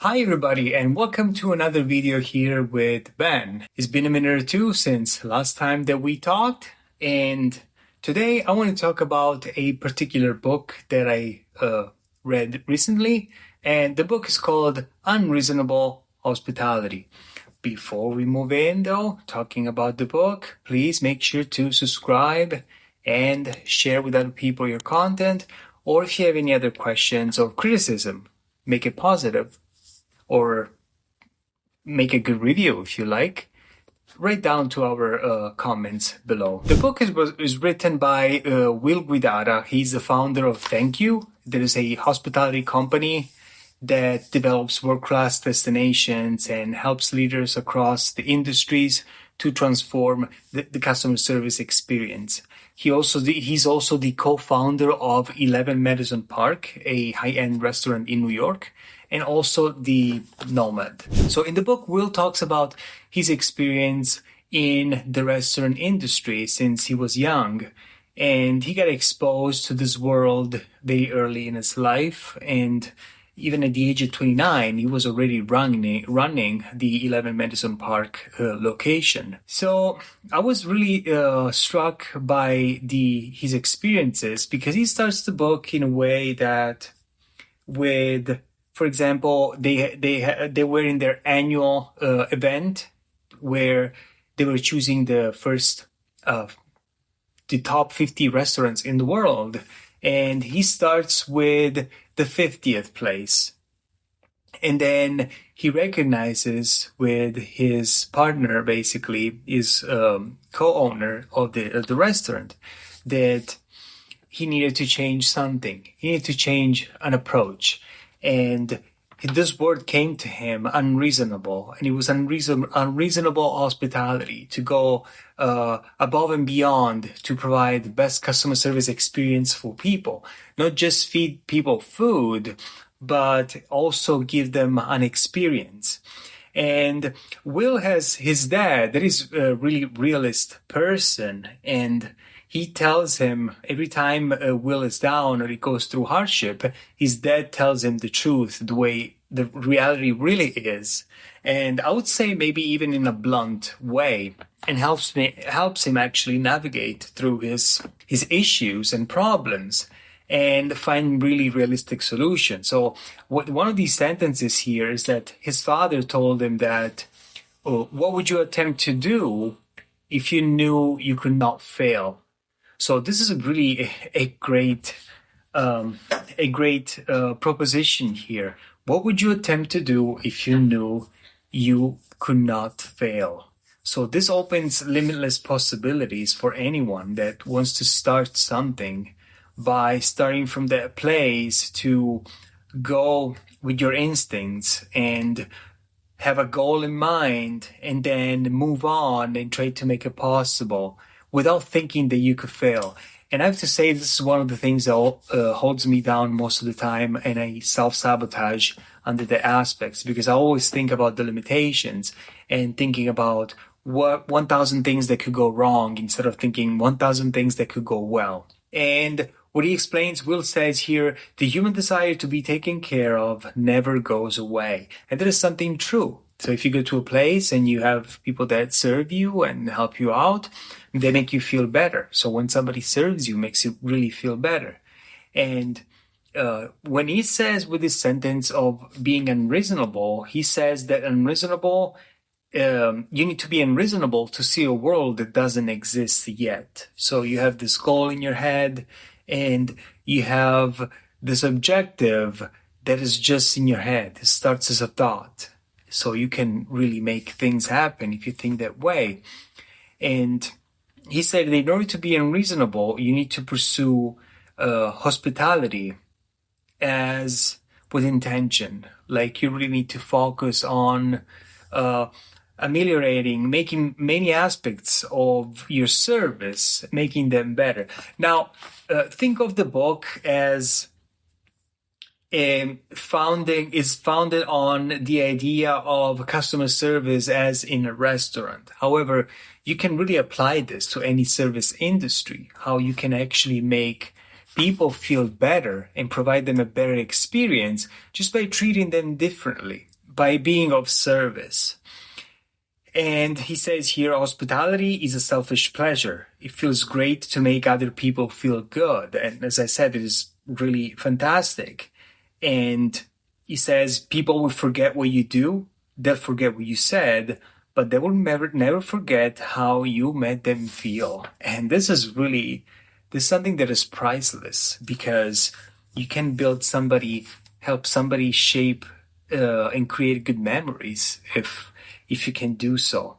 Hi everybody and welcome to another video here with Ben. It's been a minute or two since last time that we talked, and today I want to talk about a particular book that I read recently, and the book is called Unreasonable Hospitality. Before we move in though, talking about the book, please make sure to subscribe and share with other people your content, or if you have any other questions or criticism, make it positive or make a good review if you like. Write down to our comments below. The book is written by Will Guidara. He's the founder of Thank You. There is a hospitality company that develops world-class destinations and helps leaders across the industries to transform the customer service experience. He's also the co-founder of 11 Madison Park, a high-end restaurant in New York, and also the Nomad. So in the book, Will talks about his experience in the restaurant industry since he was young. And he got exposed to this world very early in his life. And even at the age of 29, he was already running the 11 Madison Park location. So I was really struck by his experiences, because he starts the book in a way that for example, they were in their annual event where they were choosing the top 50 restaurants in the world, and he starts with the 50th place, and then he recognizes with his partner, basically his co-owner of the restaurant, that he needed to change something. He needed to change an approach. And this word came to him, unreasonable, and it was unreasonable hospitality, to go above and beyond to provide the best customer service experience for people, not just feed people food, but also give them an experience. And Will has his dad that is a really realist person, and he tells him every time Will is down or he goes through hardship, his dad tells him the truth, the way the reality really is. And I would say maybe even in a blunt way, and helps him actually navigate through his issues and problems and find really realistic solutions. So one of these sentences here is that his father told him that, what would you attempt to do if you knew you could not fail? So this is really a great proposition here. What would you attempt to do if you knew you could not fail? So this opens limitless possibilities for anyone that wants to start something, by starting from that place to go with your instincts and have a goal in mind, and then move on and try to make it possible without thinking that you could fail. And I have to say, this is one of the things that holds me down most of the time, and I self-sabotage under the aspects, because I always think about the limitations and thinking about what 1,000 things that could go wrong instead of thinking 1,000 things that could go well. And what he explains, Will says here, the human desire to be taken care of never goes away. And that is something true. So if you go to a place and you have people that serve you and help you out, they make you feel better. So when somebody serves you, it makes you really feel better. And when he says with this sentence of being unreasonable, he says that unreasonable, you need to be unreasonable to see a world that doesn't exist yet. So you have this goal in your head, and you have this objective that is just in your head. It starts as a thought. So you can really make things happen if you think that way. And he said that in order to be unreasonable, you need to pursue hospitality as with intention. Like, you really need to focus on ameliorating, making many aspects of your service, making them better. Now, think of the book as founded on the idea of customer service as in a restaurant. However, you can really apply this to any service industry, how you can actually make people feel better and provide them a better experience just by treating them differently. by being of service. And he says here, hospitality is a selfish pleasure. It feels great to make other people feel good. And as I said, it is really fantastic. And he says, people will forget what you do. They'll forget what you said, but they will never forget how you made them feel. And this is something that is priceless, because you can help somebody shape and create good memories if you can do so.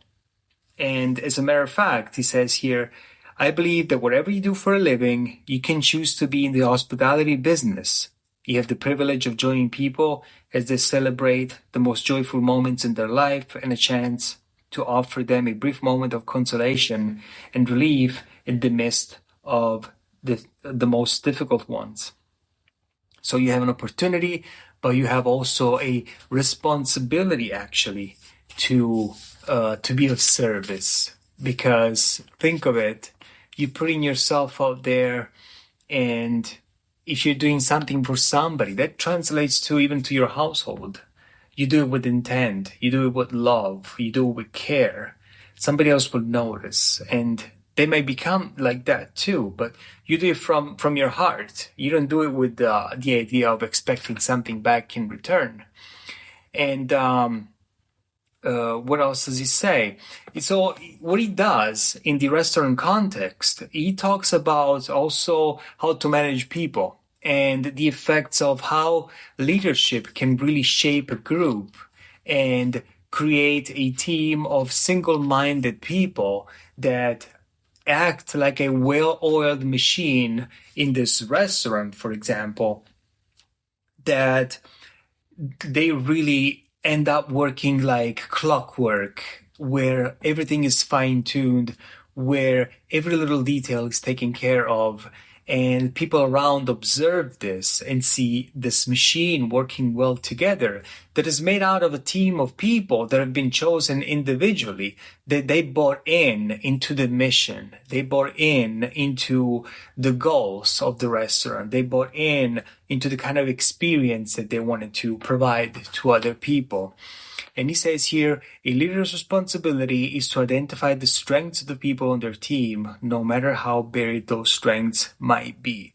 And as a matter of fact, he says here, I believe that whatever you do for a living, you can choose to be in the hospitality business. You have the privilege of joining people as they celebrate the most joyful moments in their life, and a chance to offer them a brief moment of consolation and relief in the midst of the most difficult ones. So you have an opportunity, but you have also a responsibility, actually, to be of service. Because think of it, you're putting yourself out there, and if you're doing something for somebody, that translates to even to your household. You do it with intent, you do it with love, you do it with care. Somebody else will notice, and they may become like that too, but you do it from your heart. You don't do it with the idea of expecting something back in return. And what else does he say? So what he does in the restaurant context, he talks about also how to manage people and the effects of how leadership can really shape a group and create a team of single-minded people that act like a well-oiled machine in this restaurant, for example, that they really end up working like clockwork, where everything is fine-tuned, where every little detail is taken care of, and people around observe this and see this machine working well together, that is made out of a team of people that have been chosen individually, that they bought into the mission. They bought into the goals of the restaurant. They bought into the kind of experience that they wanted to provide to other people. And he says here, a leader's responsibility is to identify the strengths of the people on their team, no matter how buried those strengths might be.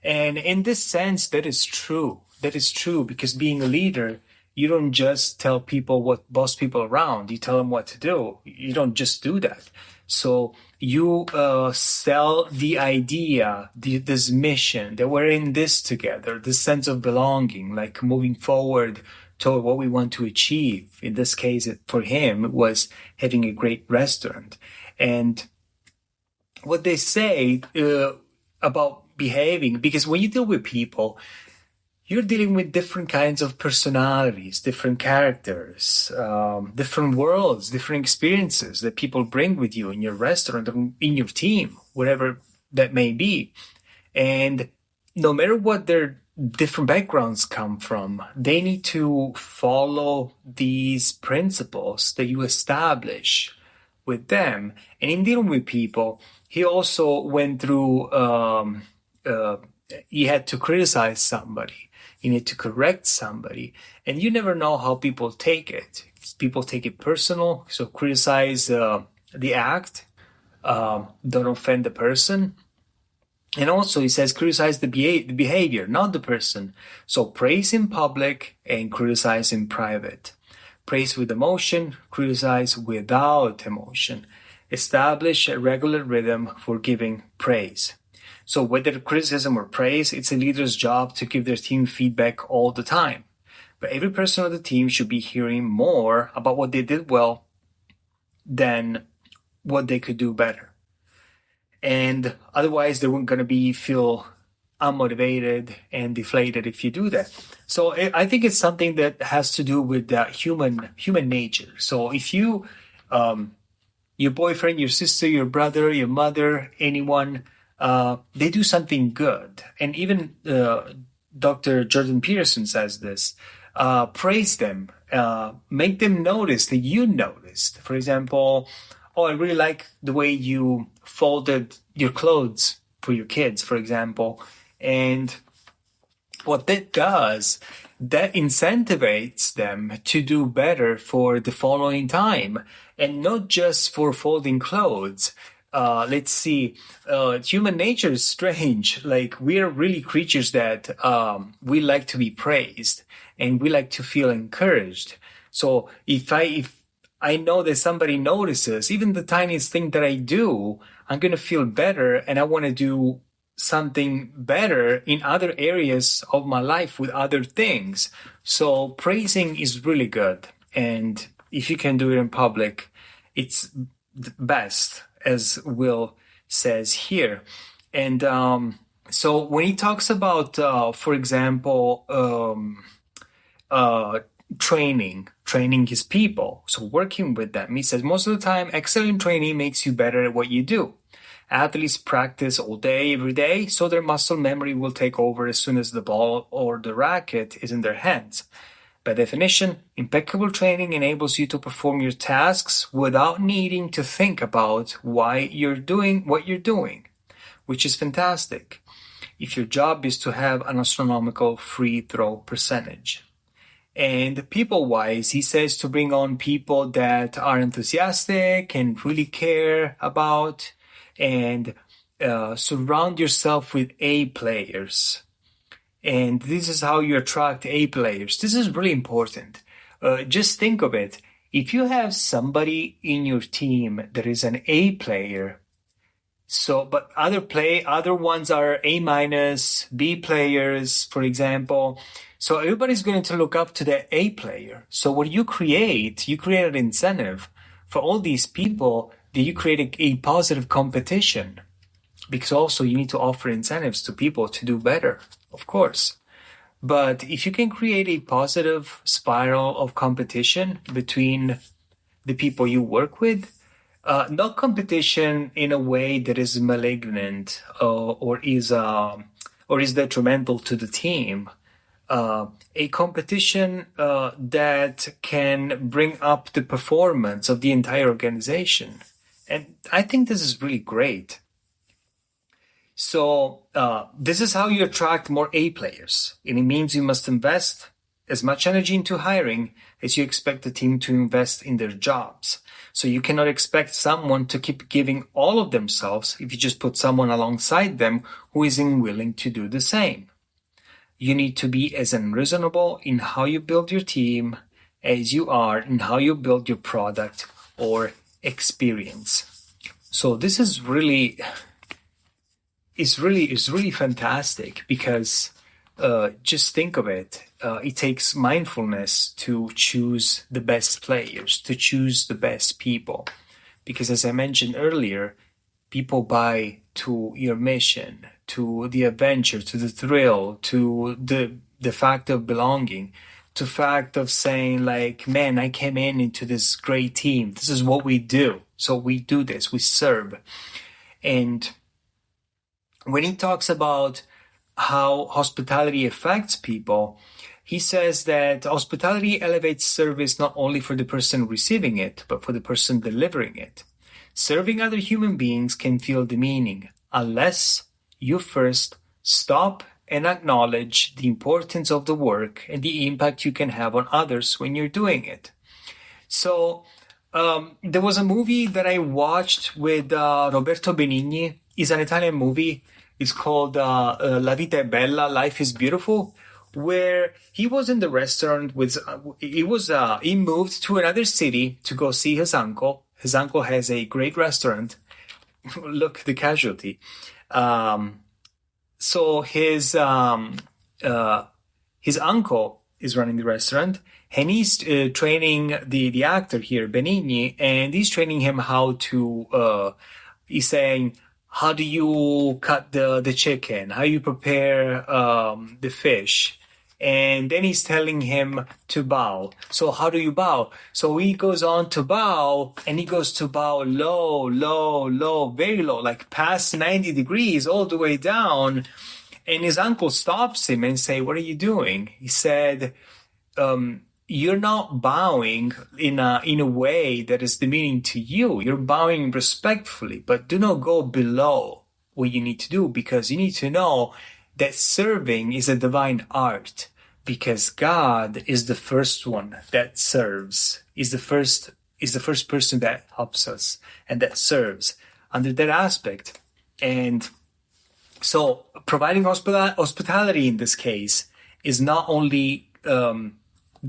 And in this sense, that is true. That is true, because being a leader, you don't just tell people what boss people around. You tell them what to do. You don't just do that. So you sell the idea, this mission, that we're in this together, this sense of belonging, like moving forward toward what we want to achieve. In this case, for him, it was having a great restaurant. And what they say about behaving, because when you deal with people, you're dealing with different kinds of personalities, different characters, different worlds, different experiences that people bring with you in your restaurant, in your team, whatever that may be. And no matter what their different backgrounds come from, they need to follow these principles that you establish with them. And in dealing with people, he also went through, he had to criticize somebody. You need to correct somebody. And you never know how people take it. People take it personal, so criticize the act, don't offend the person. And also, he says, criticize the behavior, not the person. So praise in public and criticize in private. Praise with emotion, criticize without emotion. Establish a regular rhythm for giving praise. So whether criticism or praise, it's a leader's job to give their team feedback all the time. But every person on the team should be hearing more about what they did well than what they could do better. And otherwise, they weren't going to feel unmotivated and deflated if you do that. So I think it's something that has to do with human nature. So if you, your boyfriend, your sister, your brother, your mother, anyone, they do something good, and even Dr. Jordan Peterson says this, praise them, make them notice that you noticed. For example, I really like the way you folded your clothes for your kids, for example. And what that does that incentivates them to do better for the following time, and not just for folding clothes. Let's see, human nature is strange. Like, we are really creatures that we like to be praised and we like to feel encouraged. So if I know that somebody notices even the tiniest thing that I do, I'm going to feel better, and I want to do something better in other areas of my life with other things. So praising is really good. And if you can do it in public, it's the best, as Will says here. And so when he talks about, for example, training his people, so working with them, he says most of the time, excellent training makes you better at what you do. Athletes practice all day, every day, so their muscle memory will take over as soon as the ball or the racket is in their hands. By definition, impeccable training enables you to perform your tasks without needing to think about why you're doing what you're doing, which is fantastic if your job is to have an astronomical free throw percentage. And people-wise, he says to bring on people that are enthusiastic and really care about, and surround yourself with A players. And this is how you attract A players. This is really important. Just think of it. If you have somebody in your team that is an A player, but other ones are A minus, B players, for example. So everybody's going to look up to the A player. So what you create an incentive for all these people, that you create a positive competition, because also you need to offer incentives to people to do better, of course. But if you can create a positive spiral of competition between the people you work with, not competition in a way that is malignant or is detrimental to the team, a competition that can bring up the performance of the entire organization. And I think this is really great. So this is how you attract more A players. And it means you must invest as much energy into hiring as you expect the team to invest in their jobs. So you cannot expect someone to keep giving all of themselves if you just put someone alongside them who isn't willing to do the same. You need to be as unreasonable in how you build your team as you are in how you build your product or experience. So this is really fantastic, because just think of it. It takes mindfulness to choose the best players, to choose the best people. Because as I mentioned earlier, people buy to your mission, to the adventure, to the thrill, to the fact of belonging, to fact of saying like, man, I came into this great team. This is what we do. So we do this, we serve. And when he talks about how hospitality affects people, he says that hospitality elevates service not only for the person receiving it, but for the person delivering it. Serving other human beings can feel demeaning unless you first stop and acknowledge the importance of the work and the impact you can have on others when you're doing it. So there was a movie that I watched with Roberto Benigni. It's an Italian movie. It's called La Vita è Bella, Life is Beautiful, where he was in the restaurant with, he moved to another city to go see his uncle. His uncle has a great restaurant. Look, the casualty. So his uncle is running the restaurant, and he's training the actor here, Benigni, and he's training him how to, he's saying, how do you cut the chicken? How you prepare the fish? And then he's telling him to bow. So how do you bow? So he goes on to bow, and he goes to bow low, low, low, very low, like past 90 degrees all the way down. And his uncle stops him and say, what are you doing? He said, you're not bowing in a way that is demeaning to you. You're bowing respectfully, but do not go below what you need to do, because you need to know that serving is a divine art. because God is the first one that serves, is the first person that helps us and that serves under that aspect. And so providing hospitality in this case is not only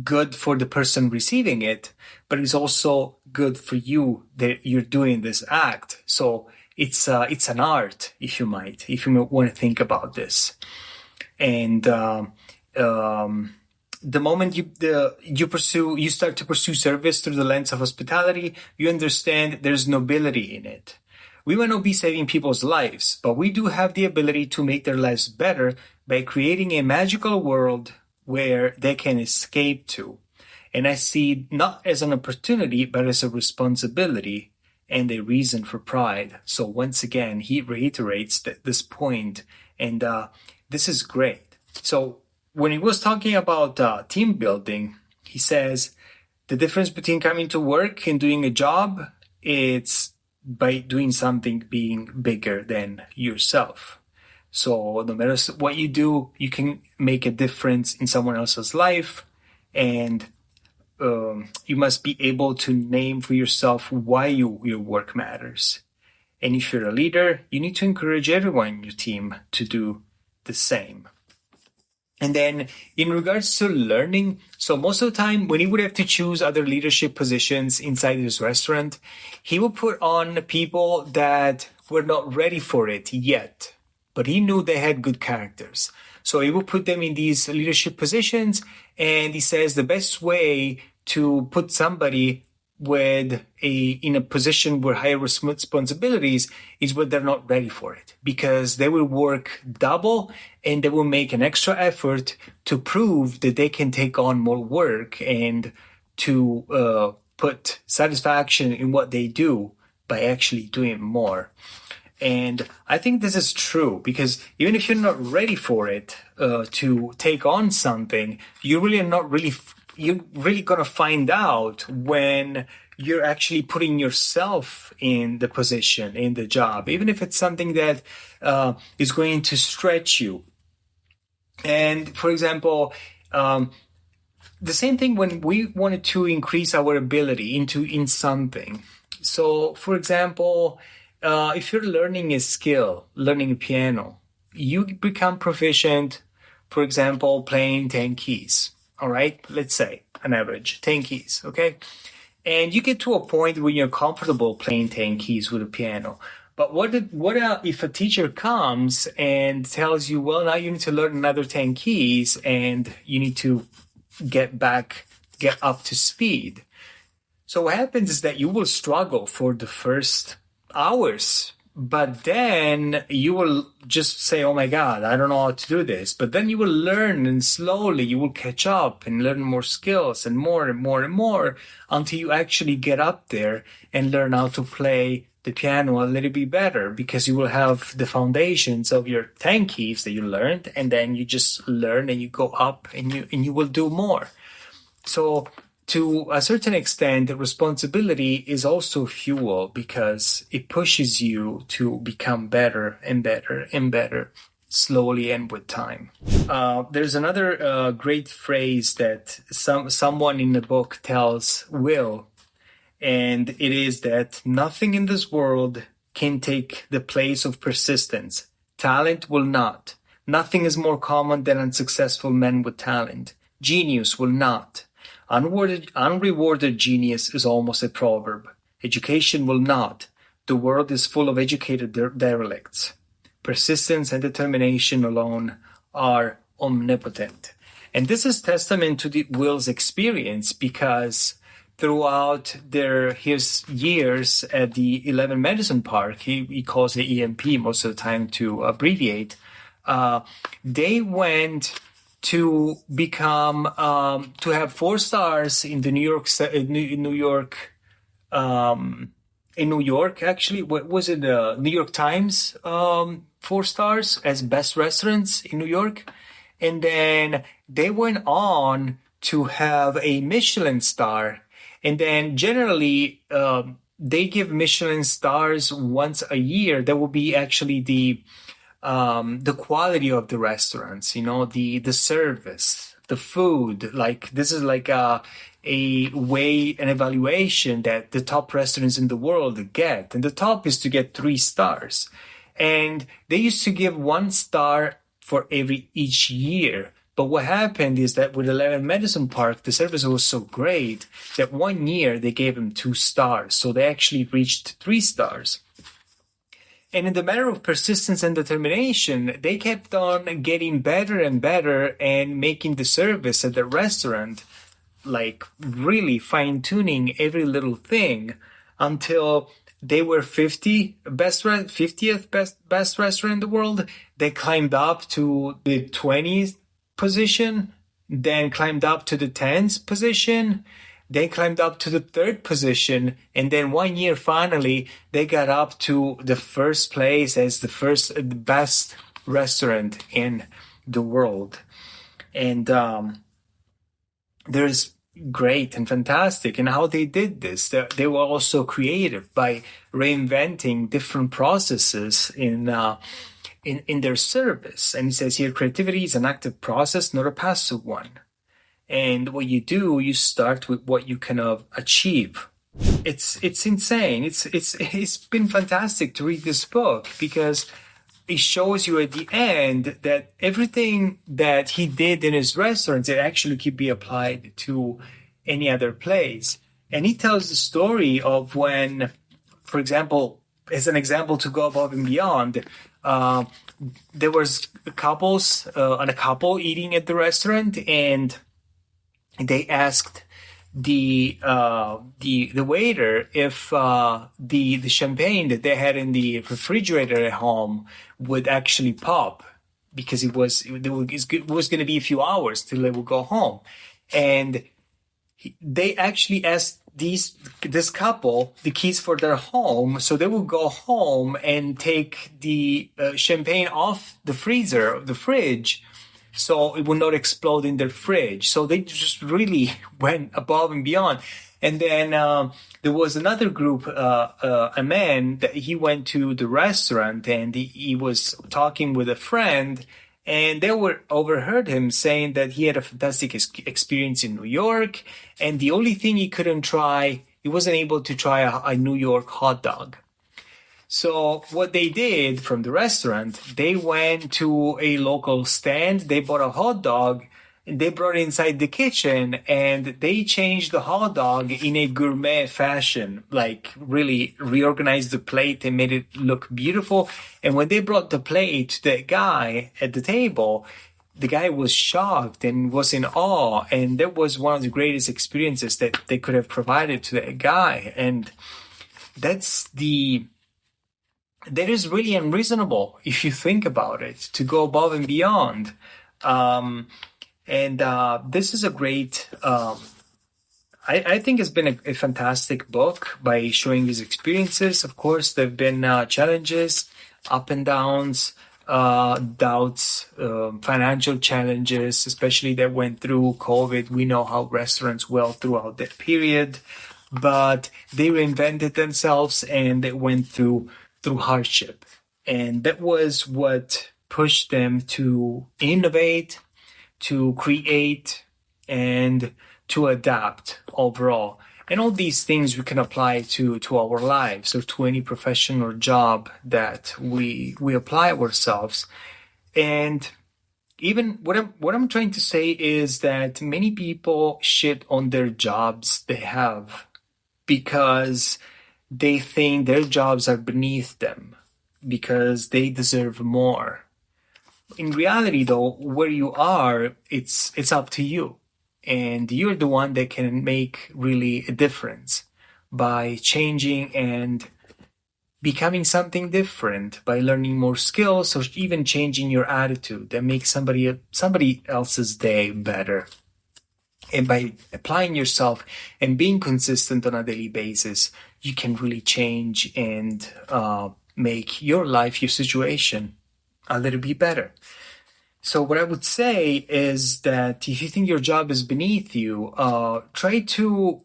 good for the person receiving it, but it's also good for you that you're doing this act. So it's an art, if you want to think about this. And the moment you start to pursue service through the lens of hospitality, you understand there's nobility in it. We might not be saving people's lives, but we do have the ability to make their lives better by creating a magical world where they can escape to. And I see it not as an opportunity, but as a responsibility and a reason for pride. So once again, he reiterates this point, and this is great. So when he was talking about team building, he says the difference between coming to work and doing a job, it's by doing something being bigger than yourself. So no matter what you do, you can make a difference in someone else's life, and you must be able to name for yourself why your work matters. And if you're a leader, you need to encourage everyone in your team to do the same. And then in regards to learning, so most of the time when he would have to choose other leadership positions inside his restaurant, he would put on people that were not ready for it yet, but he knew they had good characters. So he would put them in these leadership positions, and he says the best way to put somebody in a position with higher responsibilities is when they're not ready for it, because they will work double and they will make an extra effort to prove that they can take on more work and to put satisfaction in what they do by actually doing more. And I think this is true, because even if you're not ready for it to take on something, you're really going to find out when you're actually putting yourself in the position, in the job, even if it's something that is going to stretch you. And for example, the same thing when we wanted to increase our ability in something. So for example, if you're learning a skill, learning a piano, you become proficient, for example, playing 10 keys. All right, let's say an average 10 keys, okay? And you get to a point where you're comfortable playing 10 keys with a piano. But what if a teacher comes and tells you, well, now you need to learn another 10 keys and you need to get up to speed? So what happens is that you will struggle for the first hours, but then you will just say, oh my God, I don't know how to do this. But then you will learn, and slowly you will catch up and learn more skills and more and more and more until you actually get up there and learn how to play the piano a little bit better, because you will have the foundations of your 10 keys that you learned, and then you just learn and you go up and you will do more. So to a certain extent, the responsibility is also fuel, because it pushes you to become better and better and better, slowly and with time. There's another great phrase that someone in the book tells Will, and it is that nothing in this world can take the place of persistence. Talent will not. Nothing is more common than unsuccessful men with talent. Genius will not. Unrewarded genius is almost a proverb. Education will not. The world is full of educated derelicts. Persistence and determination alone are omnipotent. And this is testament to Will's experience, because throughout his years at the 11 Madison Park, he calls it EMP most of the time to abbreviate, they went to become to have 4 stars in the New York actually, what was it, New York Times 4 stars as best restaurants in New York. And then they went on to have a Michelin star, and then generally they give Michelin stars once a year. That will be actually the quality of the restaurants, the service, the food. Like this is like an evaluation that the top restaurants in the world get, and the top is to get 3 stars. And they used to give 1 star for every each year. But what happened is that with 11 Madison Park, the service was so great that one year they gave them 2 stars. So they actually reached 3 stars. And in the matter of persistence and determination, they kept on getting better and better and making the service at the restaurant like really fine-tuning every little thing until they were 50th best restaurant in the world. They climbed up to the 20th position, then climbed up to the 10th position, then climbed up to the 3rd position, and then one year finally they got up to the first place as the best restaurant in the world. And there's great and fantastic in how they did this. They were also creative by reinventing different processes in their service. And it says here, creativity is an active process, not a passive one. And what you do, you start with what you can achieve. It's insane. It's been fantastic to read this book because it shows you at the end that everything that he did in his restaurants, it actually could be applied to any other place. And he tells the story of when, for example, as an example to go above and beyond, there was a couple eating at the restaurant, and they asked the waiter if the champagne that they had in the refrigerator at home would actually pop, because it was going to be a few hours till they would go home. And they actually asked this couple the keys for their home, so they would go home and take the champagne off the fridge, so it would not explode in their fridge. So they just really went above and beyond. And then there was another group, a man, that he went to the restaurant and he was talking with a friend, and they overheard him saying that he had a fantastic experience in New York, and the only thing he wasn't able to try a New York hot dog. So what they did from the restaurant, they went to a local stand, they bought a hot dog, and they brought it inside the kitchen, and they changed the hot dog in a gourmet fashion, like really reorganized the plate and made it look beautiful. And when they brought the plate to the guy at the table, the guy was shocked and was in awe. And that was one of the greatest experiences that they could have provided to that guy. And that is really unreasonable if you think about it, to go above and beyond. This is a great, I think it's been a fantastic book by showing these experiences. Of course, there have been challenges, up and downs, doubts, financial challenges, especially that went through COVID. We know how restaurants well throughout that period, but they reinvented themselves and they went through hardship. And that was what pushed them to innovate, to create, and to adapt overall. And all these things we can apply to our lives, or to any profession or job that we apply ourselves. And even what I'm trying to say is that many people shit on their jobs they have because they think their jobs are beneath them, because they deserve more. In reality, though, where you are, it's up to you. And you're the one that can make really a difference by changing and becoming something different, by learning more skills, or even changing your attitude that makes somebody else's day better. And by applying yourself and being consistent on a daily basis, you can really change and make your life, your situation, a little bit better. So what I would say is that if you think your job is beneath you, try to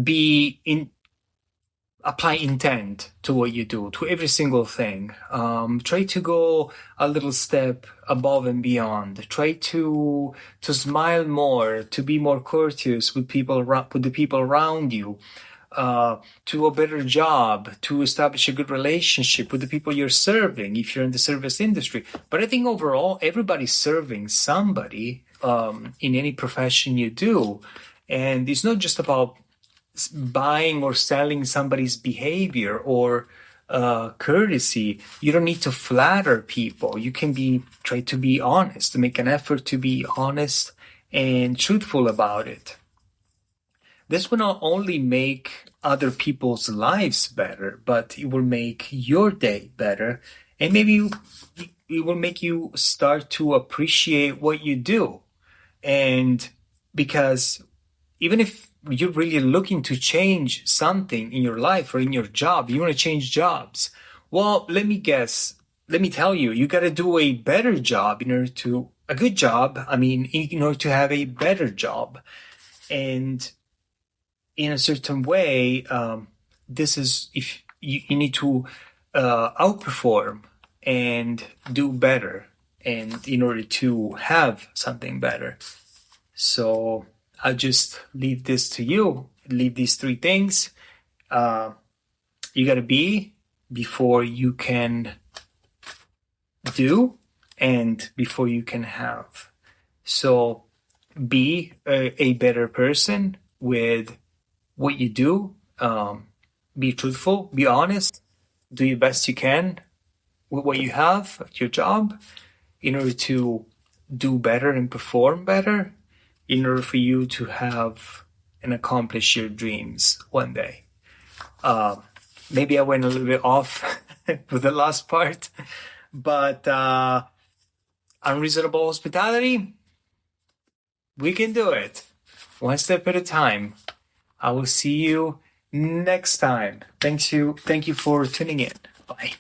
be apply intent to what you do, to every single thing. Try to go a little step above and beyond. Try to smile more, to be more courteous with with the people around you. To a better job, to establish a good relationship with the people you're serving if you're in the service industry. But I think overall, everybody's serving somebody in any profession you do. And it's not just about buying or selling somebody's behavior or courtesy. You don't need to flatter people. You can try to be honest, to make an effort to be honest and truthful about it. This will not only make other people's lives better, but it will make your day better. And maybe it will make you start to appreciate what you do. And because even if you're really looking to change something in your life or in your job, you want to change jobs. Well, let me tell you, you got to do a better job in order to, a good job, in order to have a better job. And in a certain way, this is if you need to outperform and do better, and in order to have something better. So I'll just leave this to you. Leave these three things. You gotta be before you can do, and before you can have. So be a better person with what you do. Be truthful, be honest, do your best you can with what you have at your job in order to do better and perform better, in order for you to have and accomplish your dreams one day. Maybe I went a little bit off with the last part, but unreasonable hospitality, we can do it one step at a time. I will see you next time. Thank you for tuning in. Bye.